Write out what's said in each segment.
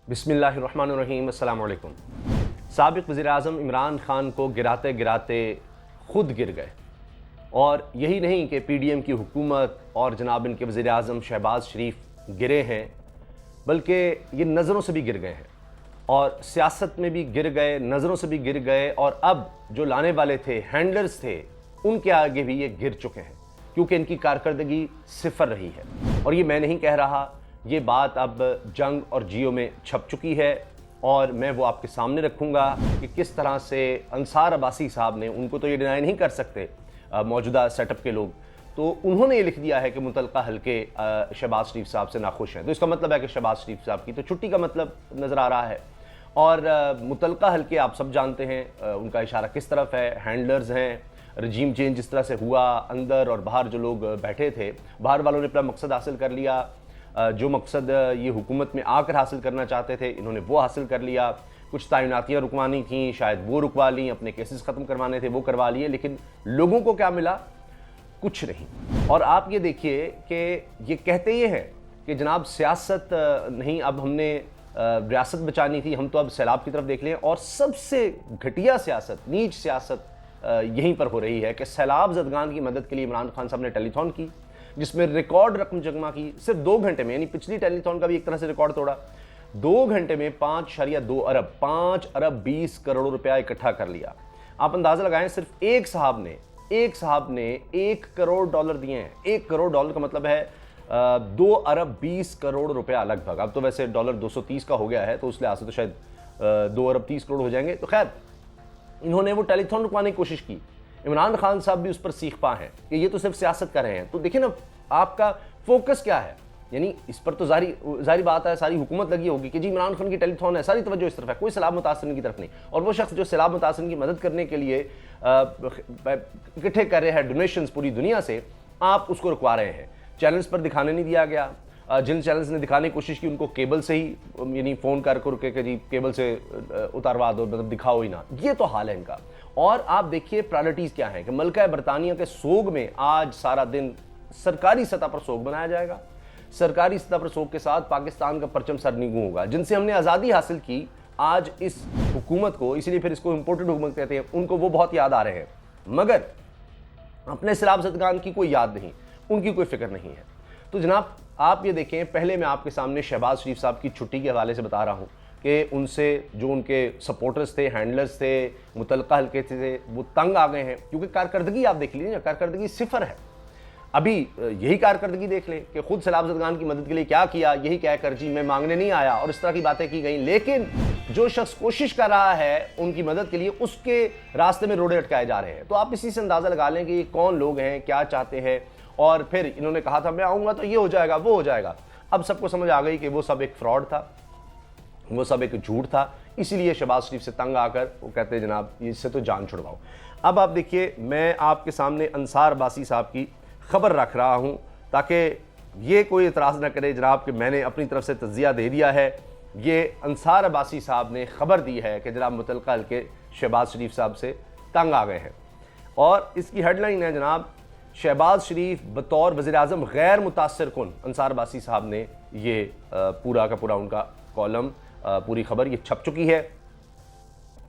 बिस्मिल्लाहिर्रहमानिर्रहीम, अस्सलाम वालेकुम। साबिक़ वज़ीर-ए-आज़म इमरान ख़ान को गिराते गिराते ख़ुद गिर गए। और यही नहीं कि पीडीएम की हुकूमत और जनाब इनके वज़ीर-ए-आज़म शहबाज शरीफ गिरे हैं, बल्कि ये नज़रों से भी गिर गए हैं और सियासत में भी गिर गए, नज़रों से भी गिर गए। और अब जो लाने वाले थे, हैंडलर्स थे, उनके आगे भी ये गिर चुके हैं, क्योंकि इनकी कारकर्दगी सिफर रही है। और ये मैं नहीं कह रहा, ये बात अब जंग और जियो में छप चुकी है और मैं वो आपके सामने रखूँगा कि किस तरह से अंसार अब्बासी साहब ने, उनको तो ये डिनाई नहीं कर सकते मौजूदा सेटअप के लोग, तो उन्होंने ये लिख दिया है कि मुतल्लका हल्के शहबाज शरीफ साहब से नाखुश हैं। तो इसका मतलब है कि शहबाज शरीफ साहब की तो छुट्टी का मतलब नज़र आ रहा है। और मुतल्लका हल्के आप सब जानते हैं उनका इशारा किस तरफ है, हैंडलर्स हैं। रजीम चेंज जिस तरह से हुआ, अंदर और बाहर जो लोग बैठे थे, बाहर वालों ने अपना मकसद हासिल कर लिया। जो मकसद ये हुकूमत में आकर हासिल करना चाहते थे, इन्होंने वो हासिल कर लिया। कुछ तैनातियाँ रुकवानी थी, शायद वो रुकवा ली, अपने केसेस ख़त्म करवाने थे वो करवा लिए, लेकिन लोगों को क्या मिला? कुछ नहीं। और आप ये देखिए कि ये कहते ये हैं कि जनाब सियासत नहीं, अब हमने रियासत बचानी थी, हम तो अब सैलाब की तरफ देख लें। और सबसे घटिया सियासत, नीच सियासत यहीं पर हो रही है कि सैलाब ज़दगान की मदद के लिए इमरान खान साहब ने टेलीथॉन की, जिसमें रिकॉर्ड रकम जमा की सिर्फ 2 घंटे में, यानी पिछली टेलीथॉन का भी एक तरह से रिकॉर्ड तोड़ा। 2 घंटे में 5.2 अरब 5 अरब 20 करोड़ रुपया इकट्ठा कर लिया। आप अंदाजा लगाएं, सिर्फ एक साहब ने $1 करोड़ दिए हैं। $1 करोड़ का मतलब है 2 अरब 20 करोड़ रुपया लगभग। अब तो वैसे डॉलर 230 का हो गया है, तो उस लिहाज से तो शायद 2 अरब 30 करोड़ हो जाएंगे। तो खैर, इन्होंने वो टेलीथॉन रुकवाने की कोशिश की। इमरान खान साहब भी उस पर सीख पा हैं कि ये तो सिर्फ सियासत कर रहे हैं। तो देखिए ना, आपका फोकस क्या है? यानी इस पर तो जारी बात है, सारी हुकूमत लगी होगी कि जी इमरान खान की टेलीथॉन है, सारी तवज्जो इस तरफ है, कोई सैलाब मुतासिरीन की तरफ नहीं। और वो शख्स जो सैलाब मुतासिरीन की मदद करने के लिए इकट्ठे कर रहे हैं डोनेशंस पूरी दुनिया से, आप उसको रुकवा रहे हैं। चैनल्स पर दिखाने नहीं दिया गया। जिन चैनल्स ने दिखाने की कोशिश की, उनको केबल से ही, यानी फ़ोन कर के जी केबल से उतारवा दो, मतलब दिखाओ ही ना। ये तो हाल है इनका। और आप देखिए प्रायोरिटीज़ क्या हैं कि मल्का बरतानिया के सोग में आज सारा दिन सरकारी सतह पर सोग मनाया जाएगा। सरकारी सतह पर सोग के साथ पाकिस्तान का परचम सरनीगू होगा। जिनसे हमने आज़ादी हासिल की, आज इस हुकूमत को, इसीलिए फिर इसको इम्पोर्टेड हुकूमत कहते हैं, उनको वो बहुत याद आ रहे हैं, मगर अपने सैलाब ज़दगान की कोई याद नहीं, उनकी कोई फिक्र नहीं है। तो जनाब आप ये देखें, पहले मैं आपके सामने शहबाज शरीफ साहब की छुट्टी के हवाले से बता रहा हूँ कि उनसे जो उनके सपोर्टर्स थे, हैंडलर्स थे, मुतल्लका हल्के थे, वो तंग आ गए हैं। क्योंकि कारकर्दगी आप देख लीजिए, कारकर्दगी सिफर है। अभी यही कारकर्दगी देख लें कि खुद सैलाब ज़दगान की मदद के लिए क्या किया, यही कहकर जी मैं मांगने नहीं आया, और इस तरह की बातें की गई। लेकिन जो शख्स कोशिश कर रहा है उनकी मदद के लिए, उसके रास्ते में रोड़े अटकाए जा रहे हैं। तो आप इसी से अंदाज़ा लगा लें कि ये कौन लोग हैं, क्या चाहते हैं। और फिर इन्होंने कहा था मैं आऊँगा तो ये हो जाएगा, वो हो जाएगा। अब सबको समझ आ गई कि वो सब एक फ्रॉड था, वो सब एक झूठ था। इसीलिए शहबाज शरीफ से तंग आकर वो कहते हैं जनाब इससे तो जान छुड़वाओ। अब आप देखिए, मैं आपके सामने अंसार अब्बासी साहब की खबर रख रहा हूँ ताकि ये कोई एतराज़ ना करे जनाब कि मैंने अपनी तरफ से तज़िया दे दिया है। ये अंसार अब्बासी साहब ने खबर दी है कि जनाब मुतल्लका हल्के शहबाज शरीफ साहब से तंग आ गए हैं। और इसकी हेडलाइन है जनाब, शहबाज शरीफ बतौर वज़ीर-ए-आज़म गैर मुतासिर कुन। अंसार अब्बासी साहब ने ये पूरा का पूरा उनका कॉलम, पूरी खबर ये छप चुकी है।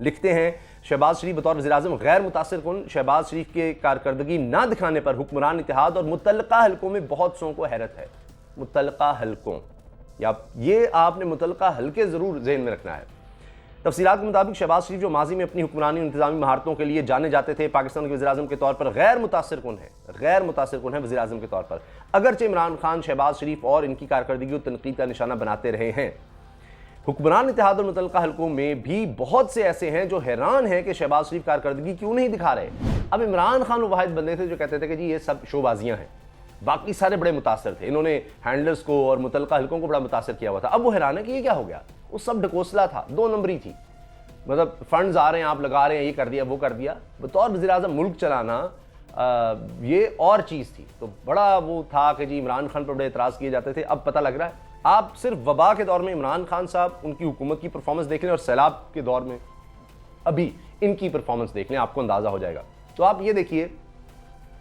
लिखते हैं, शहबाज शरीफ बतौर वज़ीर-ए-आज़म गैर मुतासिर कुन। शहबाज शरीफ के कारकर्दगी ना दिखाने पर हुक्मरान इत्तेहाद और मुतल्लका हल्कों में बहुत सौ को हैरत है। मुतल्लका हल्कों, या ये आपने मुतल्लका हल्के ज़रूर जहन में रखना है। तफसीलात के मुताबिक शहबाज शरीफ जो माजी में अपनी हुक्मरानी और इंतजामी महारतों के लिए जाने जाते थे, पाकिस्तान के वज़ीर-ए-आज़म के तौर पर गैर मुतासिर कुन है वज़ीर-ए-आज़म के तौर पर। अगरचे इमरान खान शहबाज शरीफ और इनकी कारकर्दगी को तनकीद का निशाना बनाते रहे हैं, हुक्मरान इत्तेहाद और मुतल्लका हल्कों में भी बहुत से ऐसे हैं जो हैरान हैं कि शहबाज शरीफ कारकर्दगी क्यों नहीं दिखा रहे। अब इमरान खान वो वाहिद बंदे थे जो कहते थे कि जी ये सब शोबाजियाँ हैं, बाकी सारे बड़े मुतासर थे। इन्होंने हैंडलर्स को और मुतल्लका हल्कों को बड़ा मुतासर किया हुआ था। अब वो हैरान है कि ये क्या हो गया, वो सब ढकोसला था, 2 नंबरी थी। मतलब फंड्स आ रहे हैं, आप लगा रहे हैं, ये कर दिया वो कर दिया। बतौर वज़ीर-ए-आज़म मुल्क चलाना ये और चीज़ थी। तो बड़ा वो था कि जी इमरान खान पर बड़े एतराज़ किए जाते थे। अब पता लग रहा है, आप सिर्फ वबा के दौर में इमरान खान साहब, उनकी हुकूमत की परफॉर्मेंस देख लें, और सैलाब के दौर में अभी इनकी परफॉर्मेंस देख लें, आपको अंदाज़ा हो जाएगा। तो आप ये देखिए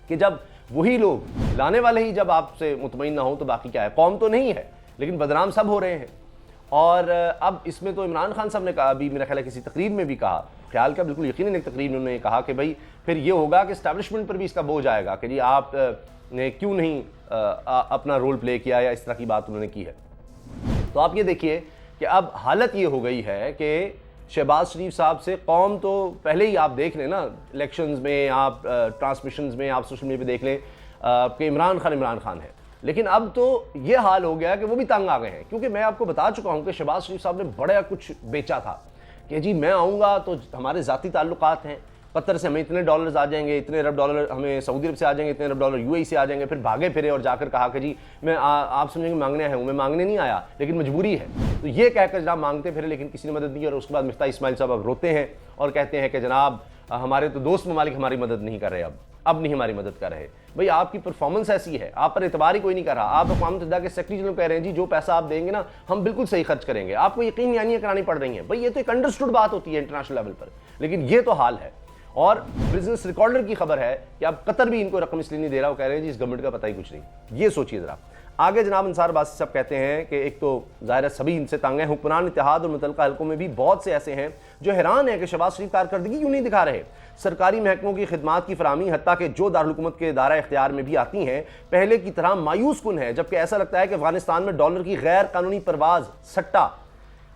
कि जब वही लोग, लाने वाले ही जब आपसे मुतमईन ना हो तो बाकी क्या है। कौम तो नहीं है, लेकिन बदनाम सब हो रहे हैं। और अब इसमें तो इमरान खान साहब ने कहा, अभी मेरा ख्याल है किसी तकरीर में भी कहा, ख्याल का बिल्कुल यकीनन एक तकरीर में उन्होंने कहा कि भाई फिर ये होगा कि इस्टेब्लिशमेंट पर भी इसका बोझ आएगा कि जी आप ने क्यों नहीं अपना रोल प्ले किया, या इस तरह की बात उन्होंने की है। तो आप ये देखिए कि अब हालत ये हो गई है कि शहबाज शरीफ साहब से कौम तो पहले ही आप देख लें ना, इलेक्शंस में, आप ट्रांसमिशंस में, आप सोशल मीडिया पे देख लें कि इमरान खान है, लेकिन अब तो ये हाल हो गया कि वो भी तंग आ गए हैं। क्योंकि मैं आपको बता चुका हूं कि शहबाज शरीफ साहब ने बड़ा कुछ बेचा था कि जी मैं आऊँगा तो हमारे ज़ाती ताल्लुकात हैं, कतर से हमें इतने डॉलर्स आ जाएंगे, इतने अरब डॉलर हमें सऊदी अरब से आ जाएंगे, इतने अरब डॉलर यूएई से आ जाएंगे। फिर भागे फिरे और जाकर कहा कि जी मैं आप समझेंगे मांगने आया हूँ, मैं मांगने नहीं आया लेकिन मजबूरी है। तो ये कहकर जनाब मांगते फिरे लेकिन किसी ने मदद नहीं की। और उसके बाद मिफ्ता इस्माइल साहब अब रोते हैं और कहते हैं कि जनाब हमारे तो दोस्त ममालिक हमारी मदद नहीं कर रहे, अब नहीं हमारी मदद कर रहे। भाई आपकी परफॉर्मेंस ऐसी है, आप पर एतबार ही कोई नहीं कर रहा। आप अक़वाम मुत्तहिदा के सेक्रेटरी जनरल कह रहे हैं जी जो पैसा आप देंगे ना हम बिल्कुल सही खर्च करेंगे, आपको यकीन दहानियां करानी पड़ रही हैं। भाई ये तो एक अंडरस्टूड बात होती है इंटरनेशनल लेवल पर, लेकिन ये तो हाल है। और बिजनेस रिकॉर्डर की खबर है कि अब कतर भी इनको रकम इसलिए नहीं दे रहा, वो कह रहे हैं जी इस गवर्नमेंट का पता ही कुछ नहीं। ये सोचिए जरा आगे। जनाब अंसार बासी साहब कहते हैं कि एक तो ज़ाहिर है सभी इनसे तंग हैं, हुक्मरान इत्तेहाद और मुतल्लिका हल्कों में भी बहुत से ऐसे हैं जो हैरान है कि शहबाज शरीफ कारकर्दगी क्यों नहीं दिखा रहे। सरकारी महकमों की खिदमात की फराहमी हत्ता के जो दारुलहुकूमत के दायरा इख्तियार में भी आती हैं पहले की तरह मायूस कुन है, जबकि ऐसा लगता है कि अफगानिस्तान में डॉलर की गैर कानूनी परवाज, सट्टा,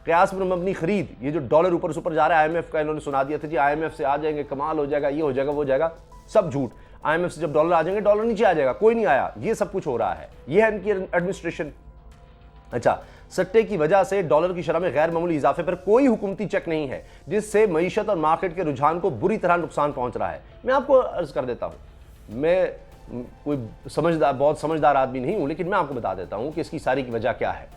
कयास पर मबनी खरीद, ये जो डॉलर ऊपर से ऊपर जा रहा है, IMF का इन्होंने सुना दिया था जी IMF से आ जाएंगे, कमाल हो जाएगा, ये हो जाएगा, वो हो जाएगा, सब झूठ। IMF से जब डॉलर आ जाएंगे डॉलर नीचे आ जाएगा, कोई नहीं आया, ये सब कुछ हो रहा है, ये है इनकी एडमिनिस्ट्रेशन। अच्छा, सट्टे की वजह से डॉलर की शरह में गैर मामूली इजाफे पर कोई हुकूमती चेक नहीं है, जिससे मईशत और मार्केट के रुझान को बुरी तरह नुकसान पहुंच रहा है। मैं आपको अर्ज कर देता हूं, मैं कोई समझदार, बहुत समझदार आदमी नहीं हूं, लेकिन मैं आपको बता देता हूं कि इसकी सारी की वजह क्या है।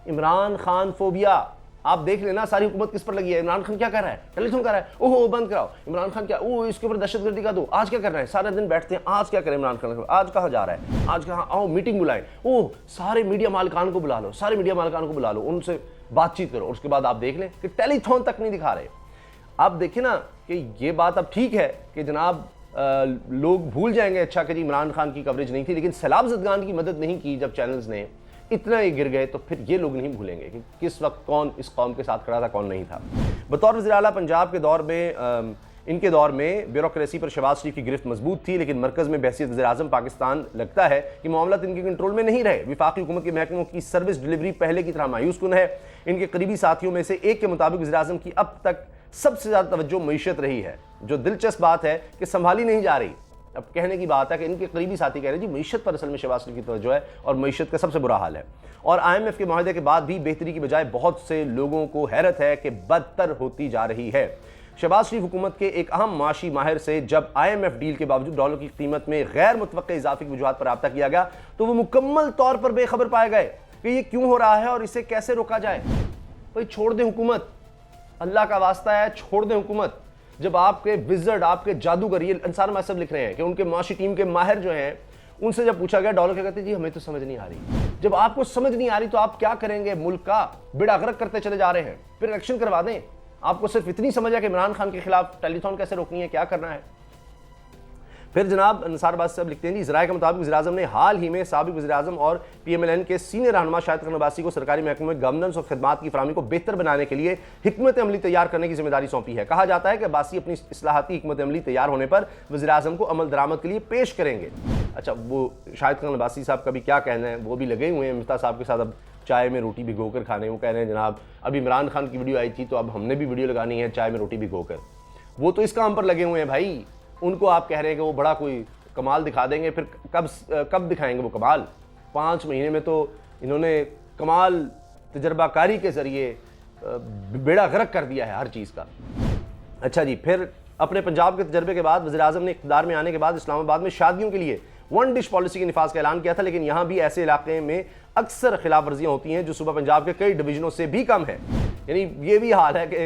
इमरान खान फोबिया। आप देख लेना सारी हुकूमत किस पर लगी है। इमरान खान क्या कर रहा है, टेलीफोन कर रहा है, ओहो बंद कराओ। इमरान खान क्या, ओह इसके ऊपर दहशतगर्दी का दो, आज क्या कर रहा है, सारा दिन बैठते हैं, आज क्या करें इमरान खान, आज कहाँ जा रहा है, आज कहाँ, आओ मीटिंग बुलाएं, ओह सारे मीडिया मालिकान को बुला लो, सारे मीडिया मालिकान को बुला लो, उनसे बातचीत करो। उसके बाद आप देख लें कि टेलीथॉन तक नहीं दिखा रहे। आप देखें ना कि ये बात अब ठीक है कि जनाब लोग भूल जाएंगे अच्छा कि जी इमरान खान की कवरेज नहीं थी, लेकिन सैलाब ज़दगान की मदद नहीं की जब चैनल्स ने, इतना ही गिर गए, तो फिर ये लोग नहीं भूलेंगे कि किस वक्त कौन इस कौम के साथ खड़ा था, कौन नहीं था। बतौर वज़ीर आला पंजाब के दौर में इनके दौर में ब्यूरोक्रेसी पर शहबाज शरीफ की गिरफ्त मजबूत थी, लेकिन मरकज़ में बहसीत वज़ीर आज़म पाकिस्तान लगता है कि मामला इनके कंट्रोल में नहीं रहे। विफाकी हुकूमत के महकमों की सर्विस डिलीवरी पहले की तरह मायूस कुन है। इनके करीबी साथियों में से एक के मुताबिक वज़ीर आज़म की अब तक सबसे ज़्यादा तवज्जो मईशत रही है, जो दिलचस्प बात है कि संभाली नहीं जा रही। अब कहने की बात है कि इनके करीबी साथी कह रहे हैं जी मईशत पर असल में शहबाज शरीफ की तवज्जो है और मईशत का सबसे बुरा हाल है। और IMF के माहदे के बाद भी बेहतरी की बजाय बहुत से लोगों को हैरत है कि बदतर होती जा रही है। शहबाज शरीफ हुकूमत के एक अहम माशी माहिर से जब IMF डील के बावजूद डॉलर की कीमत में गैर मुतवक्के इजाफे की वजूहात पर रब्ता किया गया, तो वो मुकम्मल तौर पर बेखबर पाए गए कि ये क्यों हो रहा है और इसे कैसे रोका जाए। भाई छोड़ दें हुकूमत, अल्लाह का वास्ता है, छोड़ दें हुकूमत। जब आपके विज़र्ड, आपके जादूगर, ये अंसार मासब लिख रहे हैं कि उनके माशी टीम के माहिर जो हैं, उनसे जब पूछा गया डॉलर क्या, कहते जी हमें तो समझ नहीं आ रही। जब आपको समझ नहीं आ रही तो आप क्या करेंगे, मुल्क का बेड़ा गर्क करते चले जा रहे हैं, फिर इलेक्शन करवा दें। आपको सिर्फ इतनी समझ है कि इमरान खान के खिलाफ टेलीथॉन कैसे रोकनी है, क्या करना है। फिर जनाब अंसार बासी साहब लिखते हैं जी ज़राए के मुताबिक वज़ीर आज़म ने हाल ही में साबिक़ वज़ीर आज़म और PMLN के सीनियर रहनुमा शाहिद खान अब्बासी को सरकारी महकमों में गवर्नेंस और खिदमात की फराहमी को बेहतर बनाने के लिए हिकमत अमली तैयार करने की जिम्मेदारी सौंपी है। कहा जाता है कि अब्बासी अपनी इस्लाहाती हिकमत अमली तैयार होने पर वज़ीर आज़म को अमल दरामद के लिए पेश करेंगे। अच्छा, वो शाहिद खान अब्बासी साहब का भी क्या कहना है, वो भी लगे हुए हैं मिफ्ता साहब के साथ अब चाय में रोटी भिगो कर खाने। वो कह रहे हैं जनाब अब इमरान खान की वीडियो आई थी तो अब हमने भी वीडियो लगानी है चाय में रोटी भिगो कर। वो तो इस काम पर लगे हुए हैं भाई। उनको आप कह रहे हैं कि वो बड़ा कोई कमाल दिखा देंगे, फिर कब दिखाएंगे वो कमाल। 5 महीने में तो इन्होंने कमाल तजर्बाकारी के ज़रिए बेड़ा गर्क कर दिया है हर चीज़ का। अच्छा जी, फिर अपने पंजाब के तजर्बे के बाद वज़ीर आज़म ने इक़्तिदार में आने के बाद इस्लामाबाद में शादियों के लिए 1 डिश पॉलिसी के निफाज का ऐलान किया था, लेकिन यहाँ भी ऐसे इलाके में अक्सर खिलाफ वर्जियाँ होती हैं जो सूबा पंजाब के कई डिवीजनों से भी कम है। यानी ये भी हाल है कि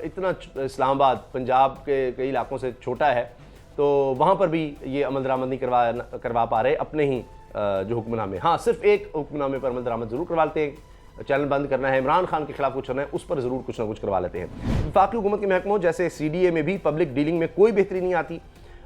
इतना इस्लामाबाद पंजाब के कई इलाकों से छोटा है, तो वहाँ पर भी ये अमल दरामद नहीं करवा पा रहे अपने ही जो हुक्मनामे। हाँ, सिर्फ एक हुक्मनामे पर अमल दरामद ज़रूर करवा लेते हैं। चैनल बंद करना है, इमरान खान के खिलाफ कुछ करना है, उस पर ज़रूर कुछ ना कुछ करवा लेते हैं। वफाकी हुकूमत के महकमों जैसे CDA में भी पब्लिक डीलिंग में कोई बेहतरी नहीं आती।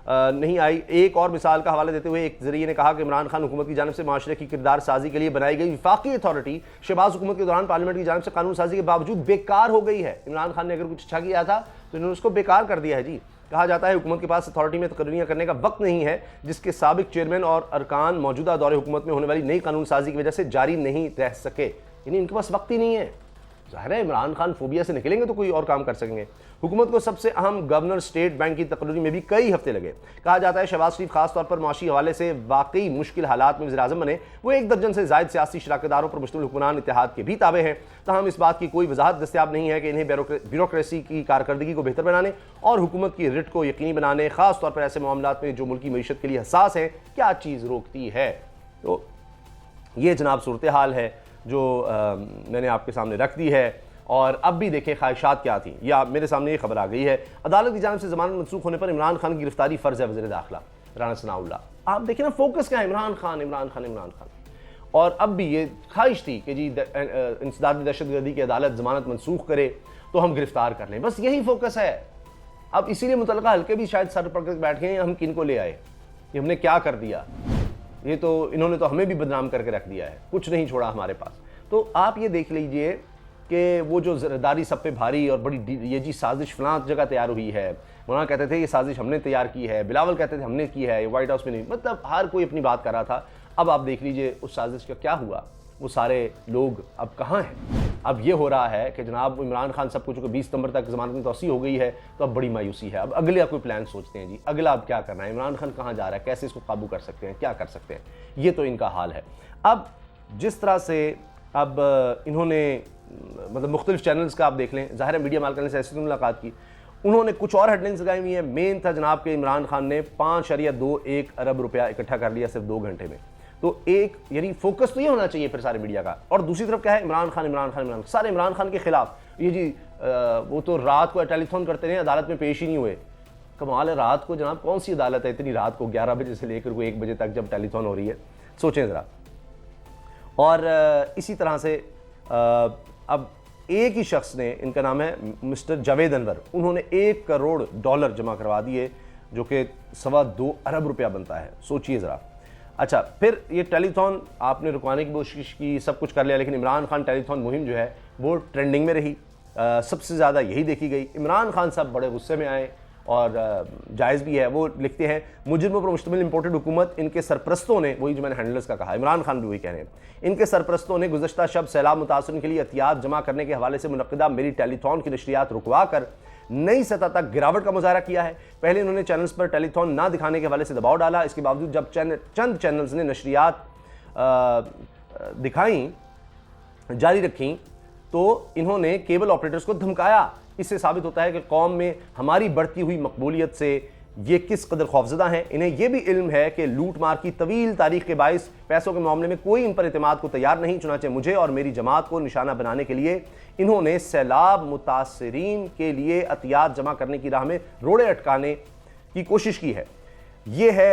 नहीं आई। एक और मिसाल का हवाला देते हुए एक जरिए ने कहा कि इमरान खान हुकूमत की जानिब से माशरे की किरदार साजी के लिए बनाई गई वफाकी अथॉरिटी शहबाज हुकूमत के दौरान पार्लियामेंट की जानिब से कानून साजी के बावजूद बेकार हो गई है। इमरान खान ने अगर कुछ अच्छा किया था तो इन्होंने उसको बेकार कर दिया है जी। कहा जाता है हुकूमत के पास अथॉरिटी में तकरीरियां करने का वक्त नहीं है, जिसके साबिक चेयरमैन और अरकान मौजूदा दौरे हुकूमत में होने वाली नई कानून साजी की वजह से जारी नहीं रह सके। यानी इनके पास वक्त ही नहीं है। ज़ाहिर है इमरान खान फोबिया से निकलेंगे तो कोई और काम कर सकेंगे। हुकूमत को सबसे अहम गवर्नर स्टेट बैंक की तकरीर में भी कई हफ्ते लगे। कहा जाता है शहबाज शरीफ खासतौर पर माशी हवाले से वाकई मुश्किल हालात में वज़ीर-ए-आज़म बने। वो 1 दर्जन से ज़ायद सियासी शराकतदारों पर मुश्तमिल हुक्मरान इत्तेहाद के भी ताबे हैं। तहम इस बात की कोई वजाहत दस्तयाब नहीं है कि इन्हें ब्यूरोक्रेसी की कारकर्दगी को बेहतर बनाने और हुकूमत की रिट को यकीनी बनाने, खासतौर पर ऐसे मामलों में जो मुल्की मईशत के लिए हसास है, क्या चीज़ रोकती है। तो ये जनाब सूरत हाल है जो मैंने आपके सामने रख दी है। और अब भी देखें ख्वाहिशात क्या थी, या मेरे सामने ये खबर आ गई है अदालत की जानिब से जमानत मनसूख होने पर इमरान खान की गिरफ्तारी फ़र्ज है वज़ीर दाखिला राना सनाउल्लाह। आप देखें ना फोकस क्या है, इमरान खान इमरान खान इमरान खान। और अब भी ये ख्वाहिश थी कि जी इंसदाद दहशतगर्दी की अदालत जमानत मनसूख करे तो हम गिरफ्तार कर लें, बस यही फोकस है। अब इसीलिए मुतल्लिका हल्के भी शायद सर पकड़ के बैठ गए, हम किन को ले आए, ये हमने क्या कर दिया, ये तो इन्होंने तो हमें भी बदनाम करके रख दिया है, कुछ नहीं छोड़ा हमारे पास। तो आप ये देख लीजिए कि वो जो ज़रदारी सब पे भारी और बड़ी ये जी साजिश फलां जगह तैयार हुई है, वहाँ कहते थे ये साजिश हमने तैयार की है, बिलावल कहते थे हमने की है, ये व्हाइट हाउस में नहीं, मतलब हर कोई अपनी बात कर रहा था। अब आप देख लीजिए उस साजिश का क्या हुआ, वो सारे लोग अब कहाँ हैं। अब ये हो रहा है कि जनाब इमरान खान सब कुछ 20 सितंबर तक जमानत में तोसी हो गई है, तो अब बड़ी मायूसी है। अब अगला कोई प्लान सोचते हैं जी, अगला अब क्या करना है, इमरान खान कहाँ जा रहा है, कैसे इसको काबू कर सकते हैं, क्या कर सकते हैं, ये तो इनका हाल है। अब जिस तरह से अब इन्होंने मतलब मुख्तलिफ चैनल्स का आप देख लें, ज़ाहिर है मीडिया मालकान से ऐसी मुलाकात की, उन्होंने कुछ और हेडलाइंस लगाई हुई है। मेन था जनाब के इमरान खान ने 5.21 अरब रुपया इकट्ठा कर लिया सिर्फ 2 घंटे में। तो एक यानी फोकस तो ये होना चाहिए फिर सारे मीडिया का। और दूसरी तरफ क्या है, इमरान खान इमरान खान इमरान, सारे इमरान खान के खिलाफ। ये जी वो तो रात को टेलीफोन करते रहे, अदालत में पेश ही नहीं हुए। कमाल है, रात को जनाब कौन सी अदालत है इतनी रात को 11 बजे से लेकर को 1 बजे तक जब टेलीफोन हो रही है, सोचें ज़रा। और इसी तरह से अब एक ही शख्स ने, इनका नाम है मिस्टर जावेद अनवर, उन्होंने $1 करोड़ जमा करवा दिए, जो कि 2.25 अरब रुपया बनता है। सोचिए ज़रा। अच्छा, फिर ये टेलीथॉन आपने रुकवाने की कोशिश की, सब कुछ कर लिया, लेकिन इमरान खान टेलीथॉन मुहिम जो है वो ट्रेंडिंग में रही, सबसे ज़्यादा यही देखी गई। इमरान खान साहब बड़े गुस्से में आए और जायज़ भी है। वो लिखते हैं मुजरिमों पर मुश्तमिल इंपोर्टेड हुकूमत, इनके सरप्रस्तों ने, वही जो मैंने हैंडलर्स का कहा, इमरान खान भी वही कह रहे हैं, इनके सरप्रस्तों ने गुज़श्ता शब सैलाब मुतासरीन के लिए एहतियात जमा करने के हवाले से मुनक़्क़िदा मेरी टेलीथॉन की नशरियात रुकवा कर नई सतह तक गिरावट का मुजाहरा किया है। पहले इन्होंने चैनल्स पर टेलीथॉन ना दिखाने के हवाले से दबाव डाला, इसके बावजूद जब चंद चैनल्स ने नशरियात दिखाई जारी रखी तो इन्होंने केबल ऑपरेटर्स को धमकाया। इससे साबित होता है कि कौम में हमारी बढ़ती हुई मकबूलियत से ये किस कदर खौफजदा हैं। इन्हें यह भी इल्म है कि लूट मार की तवील तारीख के बाइस पैसों के मामले में कोई इन पर एतमाद को तैयार नहीं, चुनाचे मुझे और मेरी जमात को निशाना बनाने के लिए इन्होंने सैलाब मुतासरीन के लिए अतियात जमा करने की राह में रोड़े अटकाने की कोशिश की है। ये है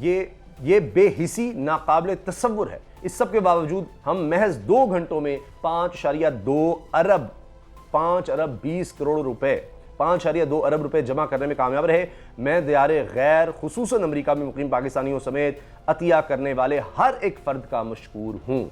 ये बेहिसी नाकाबिल तसव्वुर है। इस सब के बावजूद हम महज 2 घंटों में 5.2 अरब 5.20 करोड़ रुपए 5.2 अरब रुपए जमा करने में कामयाब रहे। मैं दियारे गैर खुसूसन अमेरिका में मुकीम पाकिस्तानियों समेत अतिया करने वाले हर एक फ़र्द का मशकूर हूँ।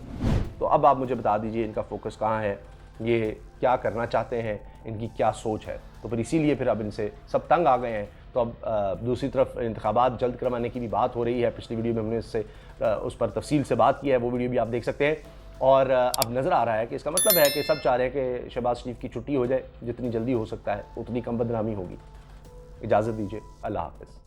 तो अब आप मुझे बता दीजिए इनका फोकस कहाँ है, ये क्या करना चाहते हैं, इनकी क्या सोच है। तो फिर इसीलिए फिर अब इनसे सब तंग आ गए हैं। तो अब दूसरी तरफ इंतखाबात जल्द करवाने की भी बात हो रही है। पिछली वीडियो में हमने इससे उस पर तफसील से बात की है, वो वीडियो भी आप देख सकते हैं। और अब नज़र आ रहा है कि इसका मतलब है कि सब चाह रहे हैं कि शहबाज शरीफ की छुट्टी हो जाए, जितनी जल्दी हो सकता है उतनी कम बदनामी होगी। इजाज़त दीजिए, अल्लाह हाफ़िज़।